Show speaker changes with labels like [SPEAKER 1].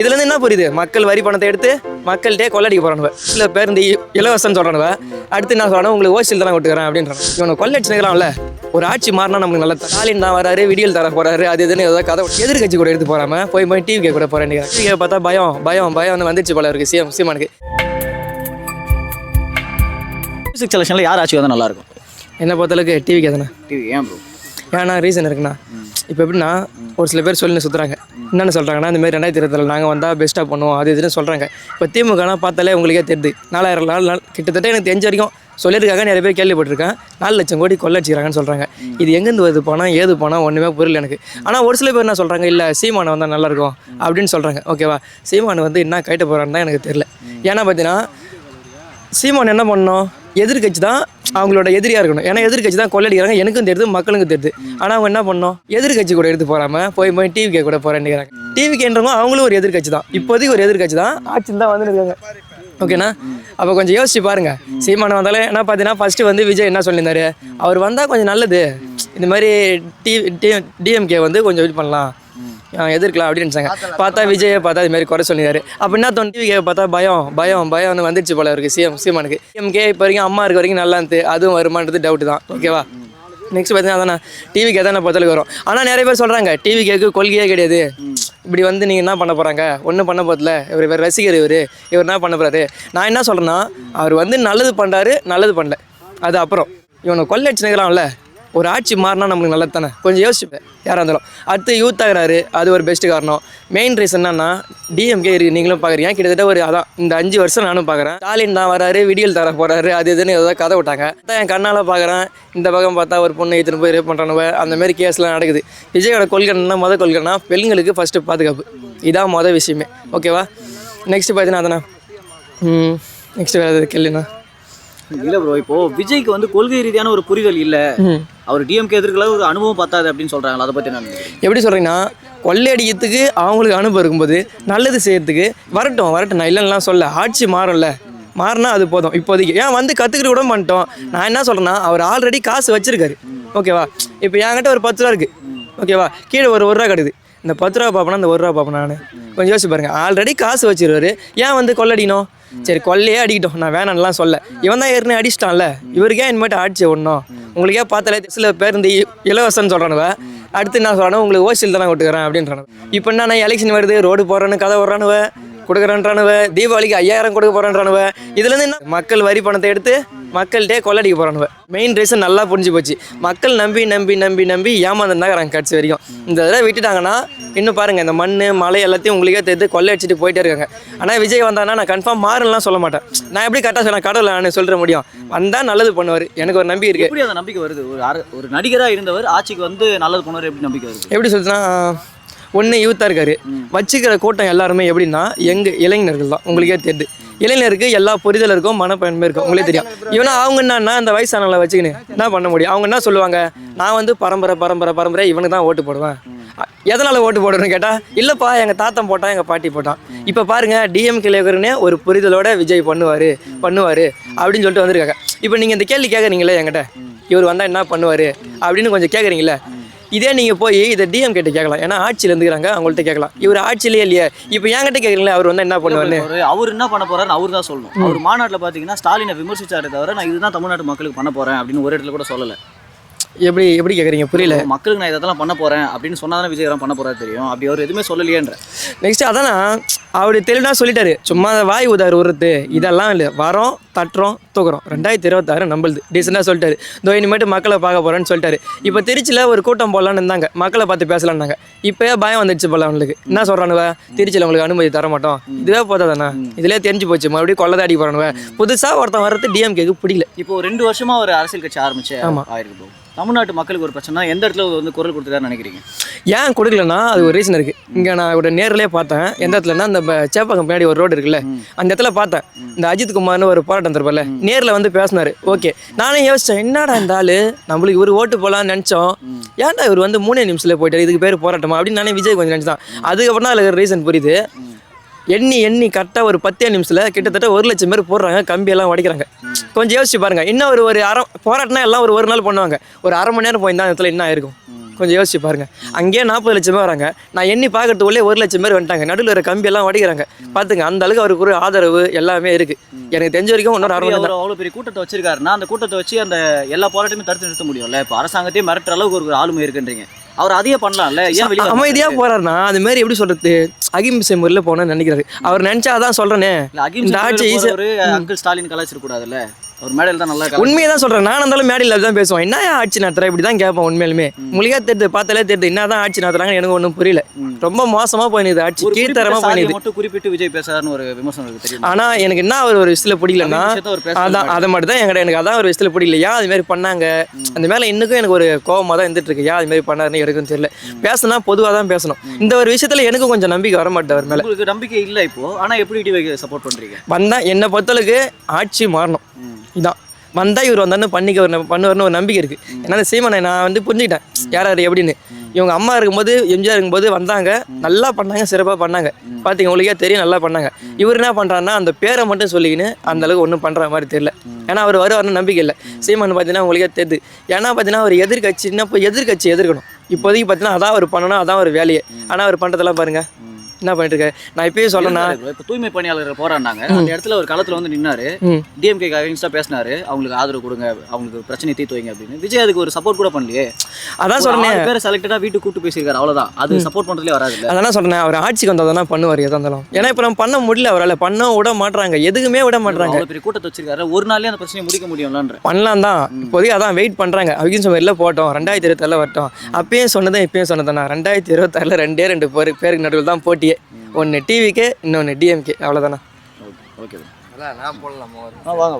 [SPEAKER 1] இதுலேருந்து என்ன புரியுது? மக்கள் வரி பணத்தை எடுத்து மக்கள்கிட்டே கொள்ளடிக்க போகிறானுவ. சில பேர் இந்த இலவசம்னு சொல்கிறானுவ, அடுத்து என்ன சொல்கிறானு உங்களுக்கு ஓசியில் தானே கொட்டுக்கிறேன் அப்படின்றான். இவனை கொள்ளடிச்சுக்கிறான்ல. ஒரு ஆட்சி மாறினா நமக்கு நல்ல ஸ்டாலின் தான் வராரு, விடியல் தர போறாரு, அது இதுன்னு ஏதாவது கதை எதிர்கட்சி கூட எடுத்து போறாம போய் டிவி கூட போறேன். டிவி பார்த்தா பயம் பயம் பயம் வந்து வந்துச்சு போல இருக்கு சீமானுக்கு.
[SPEAKER 2] மியூசிக் செலெக்ஷனில் யார் ஆட்சி வந்தால் நல்லாயிருக்கும்?
[SPEAKER 1] என்ன பொறுத்தளவுக்கு டிவி கேதானே.
[SPEAKER 2] டிவி ஏன் ப்ரோ?
[SPEAKER 1] ஏன்னா ரீசன் இருக்குண்ணா. இப்போ எப்படின்னா ஒரு சில பேர் சொல்லி சுற்றுறாங்க. என்னென்னு சொல்கிறாங்கன்னா, இந்தமாதிரி 2020 நாங்கள் வந்தால் பெஸ்ட்டாக பண்ணுவோம் அது இதுன்னு சொல்கிறாங்க. இப்போ திமுகனா பார்த்தாலே உங்களுக்கே தெரியுது. 4000 நாள் கிட்டத்தட்ட எனக்கு தெரிஞ்ச வரைக்கும் சொல்லியிருக்காங்க. நிறைய பேர் கேள்விப்பட்டிருக்கேன். 4 லட்சம் கோடி கொள்ளடிச்சிக்கிறாங்கன்னு சொல்கிறாங்க. இது எங்கேருந்து வருது பணம், ஏது பணம் ஒன்றுமே புரியல எனக்கு. ஆனால் ஒரு சில பேர் என்ன சொல்கிறாங்க, இல்லை சீமானை வந்தால் நல்லாயிருக்கும் அப்படின்னு சொல்கிறாங்க. ஓகேவா, சீமானை வந்து என்ன கைட்ட போகிறான்னு தான் எனக்கு தெரியல. ஏன்னா பார்த்தீங்கன்னா சீமான் என்ன பண்ணணும், எதிர்கட்சி தான் அவங்களோட எதிரியாக இருக்கணும். ஏன்னா எதிர்கட்சி தான் கொள்ளடிக்கிறாங்க, எனக்கும் தெரியுது மக்களுக்கும் தெரியுது. ஆனால் அவங்க என்ன பண்ணணும், எதிர்கட்சி கூட எடுத்து போகாமல் போய் டிவி கூட போகிறேன்னுக்கிறாங்க. டிவி கேன்றவங்க அவங்களும் ஒரு எதிர்கட்சி தான், இப்போதைக்கு ஒரு எதிர்கட்சி தான், ஆட்சியில் தான் வந்து இருக்காங்க. ஓகேண்ணா, அப்போ கொஞ்சம் யோசிச்சு பாருங்கள். சீமானை வந்தாலே என்ன பார்த்தீங்கன்னா ஃபஸ்ட்டு வந்து விஜய் என்ன சொல்லியிருந்தாரு, அவர் வந்தால் கொஞ்சம் நல்லது, இந்த மாதிரி டிஎம்கே வந்து கொஞ்சம் இது பண்ணலாம், எதிர்க்கலாம் அப்படின்னு நினச்சாங்க. பார்த்தா விஜயை பார்த்தா இதுமாரி குறை சொல்லிடுறாரு. அப்போ என்ன தோணும், டிவிகே பார்த்தா பயம் பயம் பயம் வந்து வந்துடுச்சு போல இருக்குது சீமானுக்கு. டிஎம்கே இப்போ வரைக்கும் அம்மா இருக்க வரைக்கும் நல்லா இருந்து, அதுவும் வருமானது டவுட்டு தான். ஓகேவா, நெக்ஸ்ட் பார்த்தீங்கன்னா அதானே டிவிக்கே தான் பொறுத்தளவுக்கு வரும். ஆனால் நிறைய பேர் சொல்கிறாங்க டிவிகேக்கு கொள்கையே கிடையாது, இப்படி வந்து நீங்கள் என்ன பண்ண போகிறாங்க, ஒன்றும் பண்ண போதில்ல, இவர் ரசிகர், இவர் என்ன பண்ண போகிறாரு. நான் என்ன சொல்கிறேன்னா, அவர் வந்து நல்லது பண்ணுறாரு, நல்லது பண்ணல, அது அப்புறம் இவனை கொள்ளடிச்சுக்கிறான்ல. ஒரு ஆட்சி மாறினா நமக்கு நல்லது தானே, கொஞ்சம் யோசிச்சுப்பேன் யாராக இருந்தாலும். அடுத்து யூத் ஆகிறாரு, அது ஒரு பெஸ்ட்டு காரணம். மெயின் ரீசன் என்னன்னா டிஎம்கே இருக்குது, நீங்களும் பார்க்குறீங்க. கிட்டத்தட்ட ஒரு அதான் இந்த 5 வருஷம் நானும் பார்க்குறேன். ஸ்டாலின் தான் வராரு, விடியல் தர போகிறாரு, அது இதுன்னு ஏதாவது கதை விட்டாங்க. அதான் என் கண்ணால் பார்க்குறேன். இந்த பக்கம் பார்த்தா ஒரு பொண்ணு இத்தனை போய் ரேப் பண்ணுறானுவ, அந்தமாரி கேஸ்லாம் நடக்குது. விஜயோட கொள்கைன்னா கொள்கைன்னா பெண்களுக்கு ஃபஸ்ட்டு பாதுகாப்பு, இதான் விஷயமே. ஓகேவா, நெக்ஸ்ட்டு பார்த்தீங்கன்னா அதானே நெக்ஸ்ட்டு வேறு கேள்விண்ணா.
[SPEAKER 2] இல்லை ப்ரோ, இப்போது விஜய்க்கு வந்து கொள்கை ரீதியான ஒரு புரிதல் இல்லை, அவர் டிஎம்கே எதிர்க்கல ஒரு அனுபவம் பார்த்தாது அப்படின்னு சொல்கிறாங்களா, அதை பற்றி நான்
[SPEAKER 1] எப்படி சொல்கிறீங்கன்னா, கொள்ளையடிக்கிறதுக்கு அவங்களுக்கு அனுபவம் இருக்கும்போது நல்லது செய்யறதுக்கு வரட்டும். நான் இல்லைன்னா சொல்ல, ஆட்சி மாறினா அது போதும். இப்போதைக்கு ஏன் வந்து கற்றுக்கிட்டு கூட பண்ணிட்டோம். நான் என்ன சொல்கிறேன்னா, அவர் ஆல்ரெடி காசு வச்சுருக்காரு. ஓகேவா, இப்போ என்கிட்ட ஒரு 10 ரூபா இருக்குது. ஓகேவா, கீழே ஒரு 1 ரூபா கிடக்குது. இந்த 10 ரூபா பார்ப்பேனா, இந்த 1 ரூபா பார்ப்பேன். நான் கொஞ்சம் யோசிச்சு பாருங்கள். ஆல்ரெடி காசு வச்சுருவாரு, ஏன் வந்து கொள்ளடிக்கணும்? சரி கொள்ளையே அடிக்கிட்டோம், நான் வேணான்லாம் சொல்ல. இவன் தான் ஏற்கனவே அடிச்சிட்டான்ல, இவருக்கே இனிமேட்டு ஆட்சி ஒன்றும். உங்களுக்கே பார்த்தாலே சில பேர் இந்த இலவசம்னு சொல்கிறானுவ, அடுத்து என்ன சொல்கிறானு உங்களுக்கு ஓசியில் தானே கொட்டுக்கிறேன் அப்படின்றானு. இப்போ என்ன எலெக்ஷன் வருது, ரோடு போடுறான்னு கதை வர்றானுவ, கொடுக்குறேன்றானுவ, தீபாவளிக்கு 5000 கொடுக்க போகிறேன்றானுவ. இதுலேருந்து என்ன, மக்கள் வரி பணத்தை எடுத்து மக்கள்கிட்டே கொள்ளடிக்க போகிறானுவ. மெயின் ரீசன் நல்லா புரிஞ்சு போச்சு. மக்கள் நம்பி நம்பி நம்பி நம்பி ஏமாந்துருந்தாங்க கட்சி வரைக்கும். இந்த தடவை விட்டுட்டாங்கன்னா இன்னும் பாருங்கள், இந்த மண் மழை எல்லாத்தையும் உங்களுக்கே தெரிஞ்சு கொள்ளை அடிச்சுட்டு போயிட்டே இருக்காங்க. ஆனால் விஜய் வந்தானா நான் கன்ஃபார்ம் மாறலாம் சொல்ல மாட்டேன். நான் எப்படி கரெக்டாக சொன்னேன், கடவுளை நான் சொல்ல முடியும். வந்தால் நல்லது பண்ணுவார், எனக்கு ஒரு நம்பிக்கை இருக்குது.
[SPEAKER 2] எப்படி அந்த நம்பிக்கை வருது? ஒரு நடிகராக இருந்தவர் ஆட்சிக்கு வந்து நல்லது பண்ணுவார், எப்படி நம்பிக்கை வருது?
[SPEAKER 1] எப்படி சொல்லுன்னா, ஒன்று யூத்தாக இருக்காரு, வச்சுக்கிற கூட்டம் எல்லாருமே எப்படின்னா எங்கள் இளைஞர்கள் தான். உங்களுக்கே தெரியுது, இளைஞருக்கு எல்லா புரிதல் இருக்கும், மனப்பயன்மை இருக்கும், உங்களே தெரியும். இவனா அவங்க என்னன்னா இந்த வயசானவங்களை வச்சுக்கின்னு என்ன பண்ண முடியும்? அவங்க என்ன சொல்லுவாங்க, நான் வந்து பரம்பரை இவனுக்கு தான் ஓட்டு போடுவேன். எதனால் ஓட்டு போடுறேன்னு கேட்டால், இல்லைப்பா எங்கள் தாத்தன் போட்டான், எங்கள் பாட்டி போட்டான். இப்போ பாருங்கள், டிஎம்கே இருக்கிறனே ஒரு புரிதலோட விஜய் பண்ணுவார் அப்படின்னு சொல்லிட்டு வந்திருக்காங்க. இப்போ நீங்கள் இந்த கேள்வி கேட்குறீங்களே என்கிட்ட, இவர் வந்தால் என்ன பண்ணுவார் அப்படின்னு கொஞ்சம் கேட்குறீங்களே. இதே நீங்கள் போய் இதை டிஎம் கிட்ட கேட்கலாம், ஏன்னா ஆட்சியில் இருந்துக்கிறாங்க, அவங்கள்ட்ட கேட்கலாம். இவர் ஆட்சியிலே இல்லையே, இப்போ என்கிட்ட கேட்குறீங்களா அவர் வந்து என்ன பண்ணுவாரு,
[SPEAKER 2] அவர் என்ன பண்ண போறாரு அவர் தான் சொல்லணும். அவர் மாநாட்டில் பார்த்தீங்கன்னா ஸ்டாலினை விமர்சிச்சாரு தவிர, நான் இதுதான் தமிழ்நாட்டு மக்களுக்கு பண்ண போறேன் அப்படின்னு ஒரு இடத்துல கூட சொல்லலை.
[SPEAKER 1] எப்படி கேட்குறீங்க, புரியல.
[SPEAKER 2] மக்களுக்கு நான் இதெல்லாம் பண்ண போகிறேன் அப்படின்னு சொன்னால் தானே விஜய் பண்ண போகிறாரு தெரியும். அப்படி அவர் எதுவுமே சொல்லலையேன்ற.
[SPEAKER 1] நெக்ஸ்ட் அதானா அவர் தெளிவாக சொல்லிட்டாரு, சும்மா வாய் உதார் உருத்து இதெல்லாம் இல்லை, வரோம் தட்டுறோம் தூக்குறோம், 2026 நம்மளுது டீசெண்டாக சொல்லிட்டாரு. இதோ இனிமேட்டு மக்களை பார்க்க போகிறேன்னு சொல்லிட்டாரு. இப்போ திருச்சியில் ஒரு கூட்டம் போடலான்னு இருந்தாங்க, மக்களை பார்த்து பேசலான்னாங்க. இப்போயே பயம் வந்துடுச்சு போல அவங்களுக்கு. என்ன சொல்கிறானுவ, திருச்சியில் உங்களுக்கு அனுமதி தர மாட்டோம், இதுவே போதாதானே, இதிலே தெரிஞ்சு போச்சு, மறுபடியும் கொள்ளை அடி போகிறானுவ. புதுசாக ஒருத்தன் வர்றது டிஎம்கேக்கு பிடிக்கல.
[SPEAKER 2] இப்போ 2 வருஷமாக ஒரு அரசியல் கட்சி ஆரம்பிச்சு ஆயிருக்கு. தமிழ்நாட்டு மக்களுக்கு ஒரு பிரச்சனை, எந்த இடத்துல வந்து குரல் கொடுத்துருக்காருன்னு நினைக்கிறீங்க?
[SPEAKER 1] ஏன் கொடுக்கலன்னா அது ஒரு ரீசன் இருக்குது. இங்கே நான் ஒரு நேரிலே பார்த்தேன். எந்த இடத்துலன்னா அந்த சேப்பாக்கம் பின்னாடி ஒரு ரோடு இருக்குல்ல, அந்த இடத்துல பார்த்தேன். இந்த அஜித் குமார்னு ஒரு போராட்டம் தரப்பல நேரில் வந்து பேசினார். ஓகே, நானே யோசித்தேன், என்னடா இந்த ஆள் நம்மளுக்கு இவர் ஓட்டு போகலான்னு நினச்சோம், ஏன்டா இவர் வந்து 3 நிமிஷத்தில் போயிட்டார், இதுக்கு பேர் போராட்டமா அப்படின்னு நானே விஜய் கொஞ்சம் நினச்சான். அதுக்கப்புறம் தான் அதில் ரீசன் புரியுது. எண்ணி கரெக்டாக ஒரு 10 நிமிஷத்தில் கிட்டத்தட்ட 1 லட்சம் பேர் போடுறாங்க, கம்பியெல்லாம் உடைக்கிறாங்க. கொஞ்சம் யோசிச்சு பாருங்கள். இன்னும் ஒரு போராட்டினா எல்லாம் ஒரு நாள் பண்ணுவாங்க, ஒரு அரை மணி நேரம் போயிருந்தா இடத்துல என்ன ஆயிருக்கும்? கொஞ்சம் யோசிச்சு பாருங்க. அங்கேயே 40 லட்சம் பேர் வராங்க, நான் எண்ணி பார்க்கறதுக்குள்ளே 1 லட்சம் பேர் வந்துட்டாங்க, நடுவில் இருக்கிற கம்பி எல்லாம் உடைக்கிறாங்க. பார்த்துங்க அந்த அளவுக்கு அவருக்கு ஒரு ஆதரவு எல்லாமே இருக்கு. எனக்கு தெரிஞ்ச வரைக்கும் இன்னொரு
[SPEAKER 2] அப்படி
[SPEAKER 1] 60
[SPEAKER 2] அவர் அவ்வளவு பெரிய கூட்டத்தை வச்சிருக்காருன்னா அந்த கூட்டத்தை வச்சு அந்த எல்லா போராட்டமே தடுத்து நிறுத்த முடியும்ல. இப்போ அரசாங்கத்தையே மிரட்டுற அளவுக்கு ஒரு ஆளுமை இருக்குன்றீங்க, அவர் அதையே பண்ணலாம்ல, ஏன் வெளியே
[SPEAKER 1] அமைதியா போறாருன்னா அது மாதிரி எப்படி சொல்றது, அகிம்சை முறையில் போகணும்னு நினைக்கிறாரு. அவர் நினைச்சா அதான் சொல்றேனே, இந்த ஆட்சி
[SPEAKER 2] அங்கிள் ஸ்டாலின் கலாச்சிட கூடாதுல்ல, ஒரு மேடையில் தான் நல்லா
[SPEAKER 1] உண்மையை தான் சொல்றேன். நான் இருந்தாலும் மேடையில் தான் பேசுவேன், என்ன ஆட்சி நடத்துற இப்படி தான் கேட்பேன். உண்மையிலுமே உங்களுக்கே தெரியுது, பார்த்தாலே தெரியுது என்ன தான் ஆட்சி நடத்துறாங்க, எனக்கு ஒன்றும் புரியல. ரொம்ப மோசமா போயிடுது ஆட்சி, கீழ்த்தரமா போயிடுது.
[SPEAKER 2] மட்டும் குறிப்பிட்டு விஜய் பேசுறாருன்னு ஒரு விமர்சனம் இருக்கு தெரியும்.
[SPEAKER 1] ஆனா எனக்கு என்ன ஒரு விஷயத்துல பிடிக்கலன்னா அதான் அதை மட்டும் தான் எனக்கு அதான் ஒரு விஷயத்துல பிடிக்கல. ஏன் அது மாதிரி பண்ணாங்க அந்த மேல இன்னுக்கும் எனக்கு ஒரு கோபமா தான் இருந்துட்டு இருக்கு. ஏன் அது மாதிரி பண்ணாருன்னு எனக்கும் தெரியல. பேசினா பொதுவாக தான் பேசணும். இந்த ஒரு விஷயத்துல எனக்கு கொஞ்சம் நம்பிக்கை வர மாட்டேன் அவர் மேல.
[SPEAKER 2] உங்களுக்கு நம்பிக்கை இல்லை இப்போ, ஆனா எப்படி டிவிக்கு சப்போர்ட் பண்றீங்க?
[SPEAKER 1] வந்தா என்னை பொறுத்தளவுக்கு ஆட்சி மாறணும், இதான் வந்தா இவர் வந்தான்னு பண்ணுவார்னு ஒரு நம்பிக்கை இருக்கு. ஏன்னா சீமானை நான் வந்து புரிஞ்சுக்கிட்டேன் யார் யார் எப்படின்னு. இவங்க அம்மா இருக்கும்போது எம்ஜிஆர் இருக்கும்போது வந்தாங்க, நல்லா பண்ணாங்க, சிறப்பாக பண்ணாங்க. பார்த்தீங்க உங்களுக்கே தெரியும், நல்லா பண்ணாங்க. இவர் என்ன பண்ணுறாருன்னா அந்த பேரை மட்டும் சொல்லிக்கின்னு அந்த அளவுக்கு ஒன்றும் பண்ணுற மாதிரி தெரியல. ஏன்னா அவர் வருவார்னு நம்பிக்கை இல்லை. சீமான் பார்த்தீங்கன்னா உங்களுக்கே தெரியுது. ஏன்னா பார்த்தீங்கன்னா ஒரு எதிர்கட்சின்னா இப்போ எதிர்கட்சி எதிர்க்கணும். இப்போதைக்கு பார்த்தீங்கன்னா அதான் அவர் பண்ணணும், அதான் ஒரு வேலையை. ஆனால் அவர் பண்ணுறதெல்லாம் பாருங்க என்ன பண்ணிட்டு இருக்காரு. நான் இப்பயே சொல்லணும்னா
[SPEAKER 2] இப்போ தூய்மை பணியாளர்கள் போராடினாங்க, அந்த இடத்துல ஒரு களத்தில் வந்து நின்னாரு, டிஎம்கேக்கு அகைன்ஸ்டாக பேசினாரு, அவங்களுக்கு ஆதரவு கொடுங்க, அவங்களுக்கு பிரச்சனை தீர்த்து வைங்க அப்படின்னு. விஜய் அதுக்கு ஒரு சப்போர்ட் கூட பண்ணலையே. அதான் சொல்றேன், பேர் செலக்டடாக வீட்டுக்கு கூட்டு பேசியிருக்காரு, அவ்வளோதான். அது சப்போர்ட் பண்ணுறதுலேயே வராது.
[SPEAKER 1] அதான் சொல்றேன், அவர் ஆட்சிக்கு வந்தால் தான் பண்ணுவார் எதாக இருந்தாலும். ஏன்னா இப்போ நம்ம பண்ண முடியல, அவரால் பண்ண விட மாட்டாங்க, எதுக்குமே விட மாட்டாங்க.
[SPEAKER 2] அவ்வளோ பெரிய கூட்டத்தை வச்சிருக்காரு, ஒரு நாள்லேயே அந்த பிரச்சனையை முடிக்க முடியும்லன்ற
[SPEAKER 1] பண்ணலாம் தான். இப்போதைக்கு அதான் வெயிட் பண்ணுறாங்க. அவங்க வெளில போட்டோம் 2026 வரட்டும். அப்பயும் சொன்னதான் இப்பயும் சொன்னதான். 2026 2 பேருக்கு நடுவில் தான் போட்டியே. ஒன்று டிவிக்கு, இன்னொன்று டிஎம்கே, அவ்வளோதானா?
[SPEAKER 2] ஓகே
[SPEAKER 1] அதான் நான் போடலாமா?
[SPEAKER 2] வாங்க.